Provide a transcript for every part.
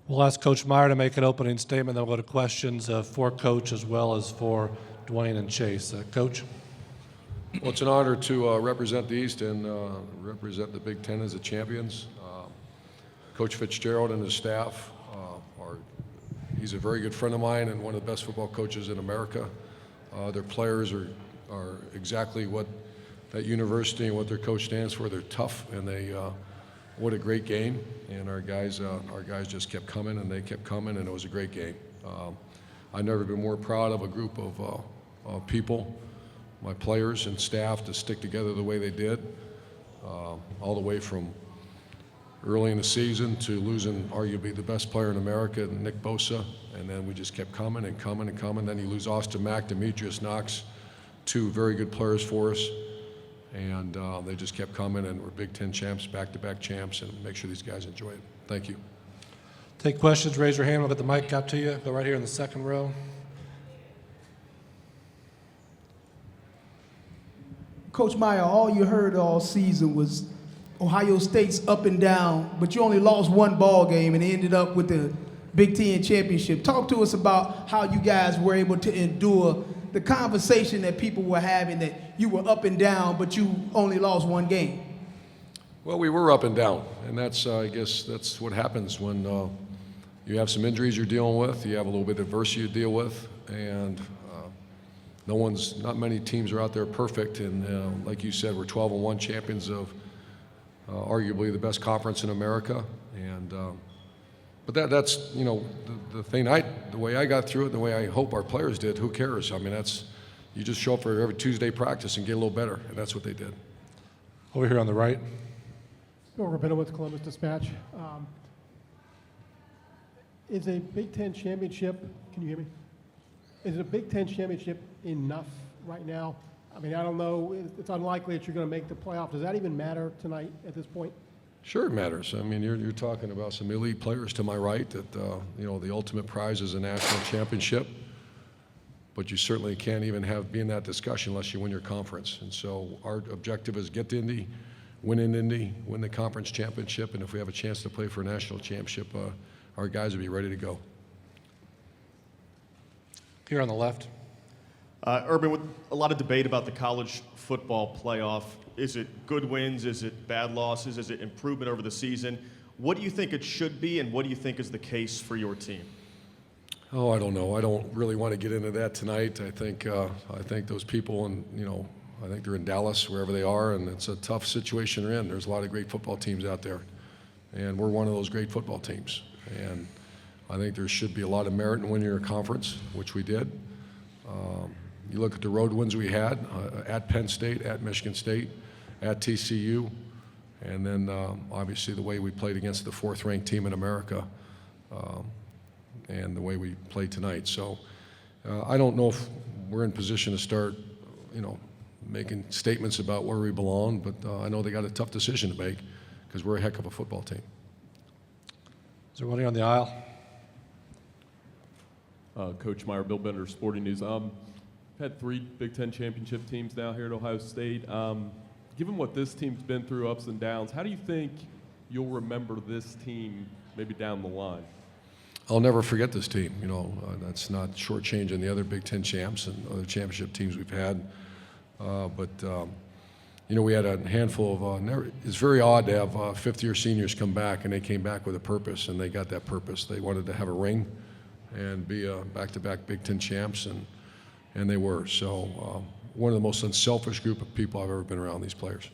We'll ask Coach Meyer to make an opening statement, then we'll go to questions for Coach as well as for Dwayne and Chase. Coach? Well, it's an honor to represent the East and represent the Big Ten as the champions. Coach Fitzgerald and his staff he's a very good friend of mine and one of the best football coaches in America. Their players are exactly what that university and what their coach stands for. They're tough, and what a great game. And our guys just kept coming, and they kept coming, and it was a great game. I've never been more proud of a group of people, my players and staff, to stick together the way they did, all the way from early in the season to losing arguably the best player in America, Nick Bosa, and then we just kept coming and coming and coming. Then you lose Austin Mack, Demetrius Knox, two very good players for us, and they just kept coming, and we're Big Ten champs, back-to-back champs, and make sure these guys enjoy it. Thank you. Take questions, raise your hand, we'll get the mic out to you. Go right here in the second row. Coach Meyer, all you heard all season was Ohio State's up and down, but you only lost one ball game and ended up with the Big Ten championship. Talk to us about how you guys were able to endure the conversation that people were having that you were up and down, but you only lost one game. Well, we were up and down, and that's I guess that's what happens when you have some injuries you're dealing with, you have a little bit of adversity you deal with, and not many teams are out there perfect. And like you said, we're 12-1 champions of arguably the best conference in America, and but that's the thing. The way I got through it, the way I hope our players did. Who cares? I mean, you just show up for every Tuesday practice and get a little better, and that's what they did. Over here on the right. Bill Rabino with Columbus Dispatch. Is a Big Ten championship? Can you hear me? Is a Big Ten championship enough right now? I mean, I don't know. It's unlikely that you're going to make the playoff. Does that even matter tonight at this point? Sure, it matters. I mean, you're talking about some elite players to my right. That the ultimate prize is a national championship, but you certainly can't even be in that discussion unless you win your conference. And so our objective is get to Indy, win in Indy, win the conference championship, and if we have a chance to play for a national championship, our guys will be ready to go. Here on the left. Urban, with a lot of debate about the college football playoff, is it good wins? Is it bad losses? Is it improvement over the season? What do you think it should be, and what do you think is the case for your team? Oh, I don't know. I don't really want to get into that tonight. I think those people, and I think they're in Dallas, wherever they are, and it's a tough situation they're in. There's a lot of great football teams out there, and we're one of those great football teams. And I think there should be a lot of merit in winning your conference, which we did. You look at the road wins we had at Penn State, at Michigan State, at TCU, and then obviously the way we played against the fourth-ranked team in America, and the way we played tonight. So I don't know if we're in position to start, making statements about where we belong, but I know they got a tough decision to make because we're a heck of a football team. Is there one here on the aisle? Coach Meyer, Bill Bender, Sporting News. Had 3 Big Ten championship teams now here at Ohio State. Given what this team's been through, ups and downs, how do you think you'll remember this team maybe down the line? I'll never forget this team. That's not shortchanging the other Big Ten champs and other championship teams we've had. We had a handful of, it's very odd to have fifth-year seniors come back, and they came back with a purpose, and they got that purpose. They wanted to have a ring and be back-to-back Big Ten champs, and they were. So one of the most unselfish group of people I've ever been around, these players.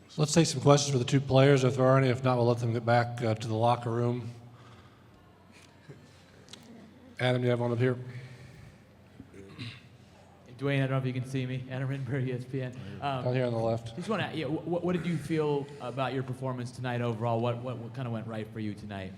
So let's take some questions for the two players, if there are any. If not, we'll let them get back to the locker room. Adam, you have one up here? Dwayne, I don't know if you can see me. Adam Rittenberg, ESPN. Down here on the left. Just want to, what did you feel about your performance tonight overall? What kind of went right for you tonight?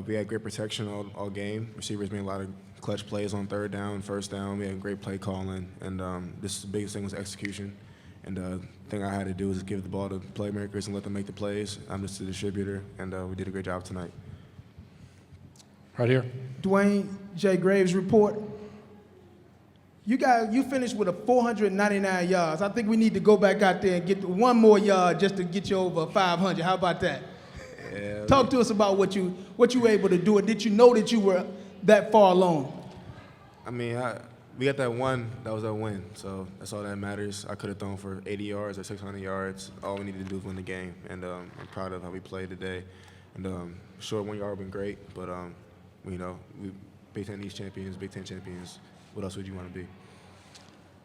We had great protection all game. Receivers made a lot of clutch plays on third down, first down. We had great play calling, and the biggest thing was execution. And the thing I had to do was give the ball to playmakers and let them make the plays. I'm just a distributor, and we did a great job tonight. Right here. Dwayne J. Graves report. You finished with 499 yards. I think we need to go back out there and get one more yard just to get you over 500. How about that? Talk to us about what you were able to do, and did you know that you were that far along? I mean, we got that one. That was our win. So that's all that matters. I could have thrown for 80 yards or 600 yards. All we needed to do was win the game. And I'm proud of how we played today. And sure, 1 yard would have been great, but we Big Ten East champions, Big Ten champions. What else would you want to be?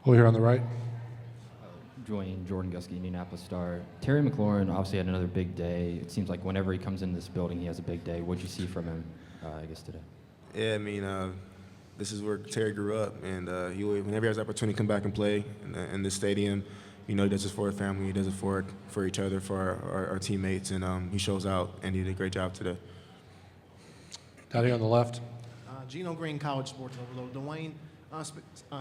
Over here on the right. Jordan Gusky, Indianapolis Star. Terry McLaurin obviously had another big day. It seems like whenever he comes into this building, he has a big day. What'd you see from him, I guess, today? Yeah, I mean, this is where Terry grew up, and whenever he has the opportunity to come back and play in this stadium, he does it for his family, he does it for each other, for our teammates, and he shows out, and he did a great job today. Down here on the left. Gino Green, College Sports Overload. Dwayne,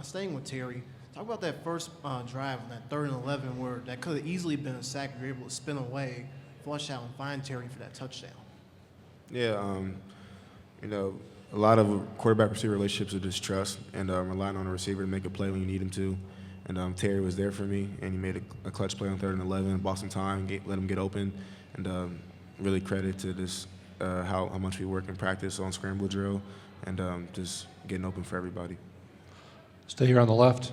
staying with Terry, talk about that first drive on that 3rd and 11 where that could have easily been a sack. You were able to spin away, flush out, and find Terry for that touchdown. Yeah, a lot of quarterback-receiver relationships are just trust and relying on a receiver to make a play when you need him to. And Terry was there for me, and he made a clutch play on 3rd and 11, bought some time, let him get open, and really credit to this how much we work in practice on scramble drill and just getting open for everybody. Stay here on the left.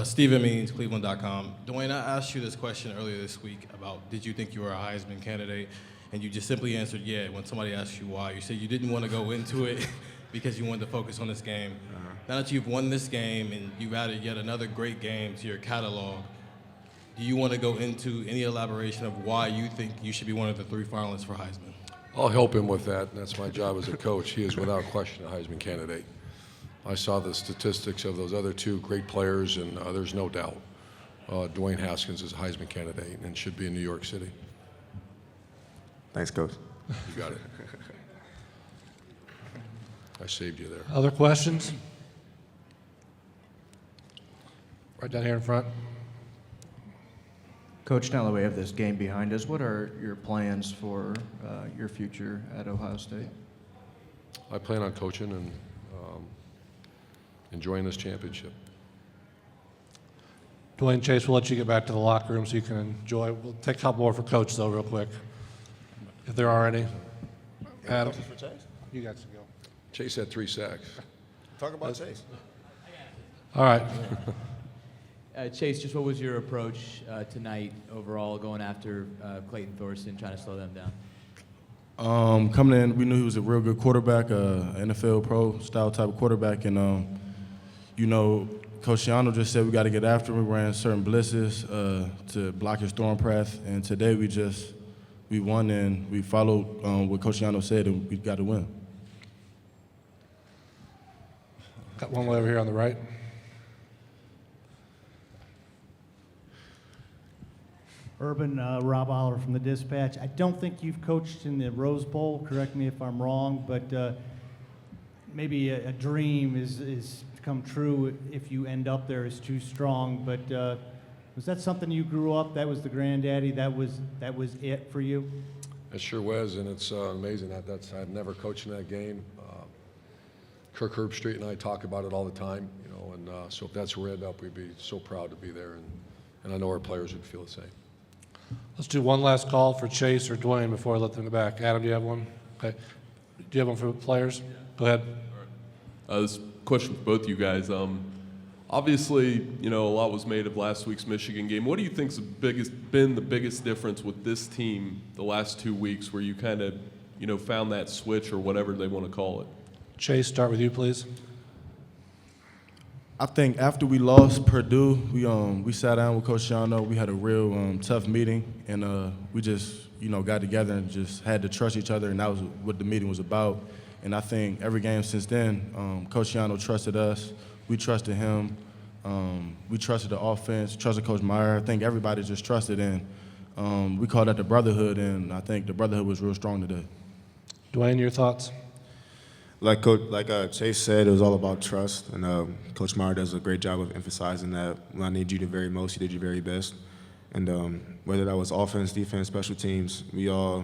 Stephen Means, Cleveland.com. Dwayne, I asked you this question earlier this week about did you think you were a Heisman candidate, and you just simply answered yeah. When somebody asked you why, you said you didn't want to go into it because you wanted to focus on this game. Now that you've won this game and you've added yet another great game to your catalog, do you want to go into any elaboration of why you think you should be one of the 3 finalists for Heisman? I'll help him with that. That's my job as a coach. He is without question a Heisman candidate. I saw the statistics of those other 2 great players, and there's no doubt Dwayne Haskins is a Heisman candidate and should be in New York City. Thanks, Coach. You got it. I saved you there. Other questions? Right down here in front. Coach, now that we have this game behind us, what are your plans for your future at Ohio State? I plan on coaching and enjoying this championship. Dwayne, Chase, we'll let you get back to the locker room so you can enjoy. We'll take a couple more for Coach, though, real quick, if there are any. Adam, For Chase? you got to go. Chase had 3 sacks. Talk about Chase. All right. Chase, just what was your approach tonight overall, going after Clayton Thorson, trying to slow them down? Coming in, we knew he was a real good quarterback, NFL pro style type of quarterback, and Coach Shiano just said we got to get after him. We ran certain blitzes to block his throwing path, and today we won and we followed what Coach Shiano said, and we got to win. Got one way over here on the right. Urban, Rob Oliver from the Dispatch. I don't think you've coached in the Rose Bowl. Correct me if I'm wrong, but maybe a dream is come true if you end up there is too strong. But was that something you grew up? That was the granddaddy. That was it for you. It sure was, and it's amazing that I've never coached in that game. Kirk Herbstreit and I talk about it all the time, and so if that's where we end up, we'd be so proud to be there, and I know our players would feel the same. Let's do one last call for Chase or Dwayne before I let them go back. Adam, do you have one? Okay. Do you have one for players? Go ahead. This question for both you guys. Obviously, a lot was made of last week's Michigan game. What do you think's been the biggest difference with this team the last 2 weeks, where you kind of, found that switch or whatever they want to call it? Chase, start with you, please. I think after we lost Purdue, we sat down with Coach Shiano. We had a real tough meeting, and we just got together and just had to trust each other, and that was what the meeting was about. And I think every game since then, Coach Shiano trusted us. We trusted him. We trusted the offense. Trusted Coach Meyer. I think everybody just trusted, and we called that the brotherhood, and I think the brotherhood was real strong today. Dwayne, your thoughts? Like Chase said, it was all about trust, and Coach Meyer does a great job of emphasizing that when I need you the very most, you did your very best. And whether that was offense, defense, special teams, we all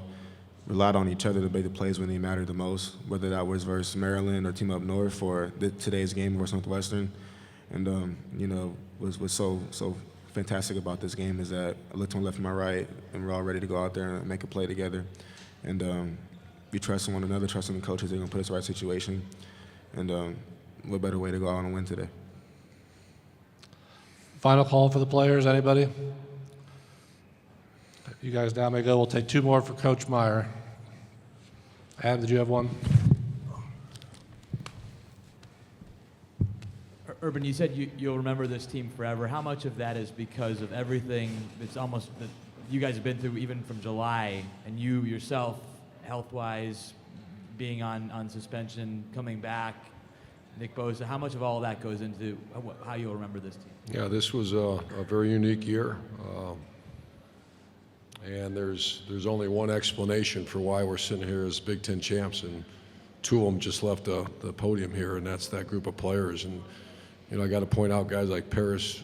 relied on each other to make the plays when they mattered the most, whether that was versus Maryland or Team Up North or today's game versus Northwestern. And, what's so fantastic about this game is that I looked to my left and my right, and we're all ready to go out there and make a play together. and we trust in one another, trust in the coaches. They're going to put us in the right situation. And what better way to go out and win today? Final call for the players, anybody? You guys now may go. We'll take 2 more for Coach Meyer. Adam, did you have one? Urban, you said you'll remember this team forever. How much of that is because of everything that's almost that you guys have been through, even from July, and you yourself, health-wise, being on suspension, coming back, Nick Bosa, how much of all that goes into how you'll remember this team? Yeah, this was a very unique year. And there's only one explanation for why we're sitting here as Big Ten champs, and 2 of them just left the podium here, and that's that group of players. And I got to point out guys like Paris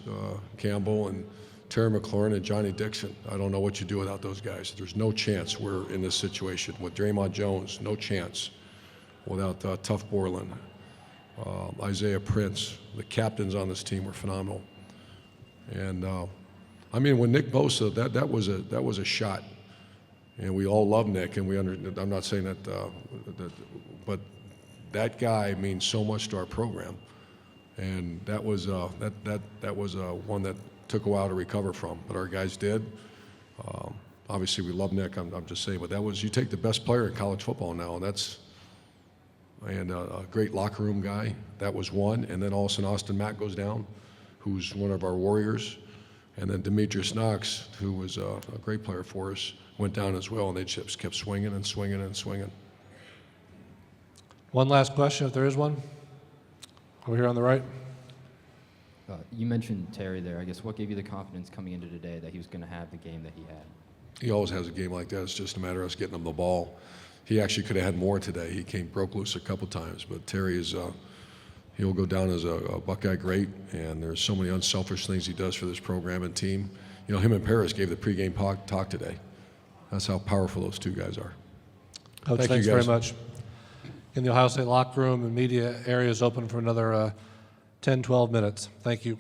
Campbell and Terry McLaurin and Johnny Dixon. I don't know what you do without those guys. There's no chance we're in this situation. With Draymond Jones, no chance. Without Tuff Borland, Isaiah Prince, the captains on this team were phenomenal. And when Nick Bosa, that was a shot, and we all love Nick, and I'm not saying that, but that guy means so much to our program, and that was one that took a while to recover from, but our guys did. Obviously, we love Nick. I'm just saying, but you take the best player in college football now, and a great locker room guy. That was one, and then all of a sudden Austin Mack goes down, who's one of our warriors. And then Demetrius Knox, who was a great player for us, went down as well, and they just kept swinging and swinging and swinging. One last question, if there is one. Over here on the right. You mentioned Terry there. I guess what gave you the confidence coming into today that he was going to have the game that he had? He always has a game like that. It's just a matter of us getting him the ball. He actually could have had more today. He broke loose a couple times, but Terry is he'll go down as a Buckeye great, and there's so many unselfish things he does for this program and team. Him and Paris gave the pregame talk today. That's how powerful those 2 guys are. Coach, thanks very much. In the Ohio State locker room, the media area is open for another 10, 12 minutes. Thank you.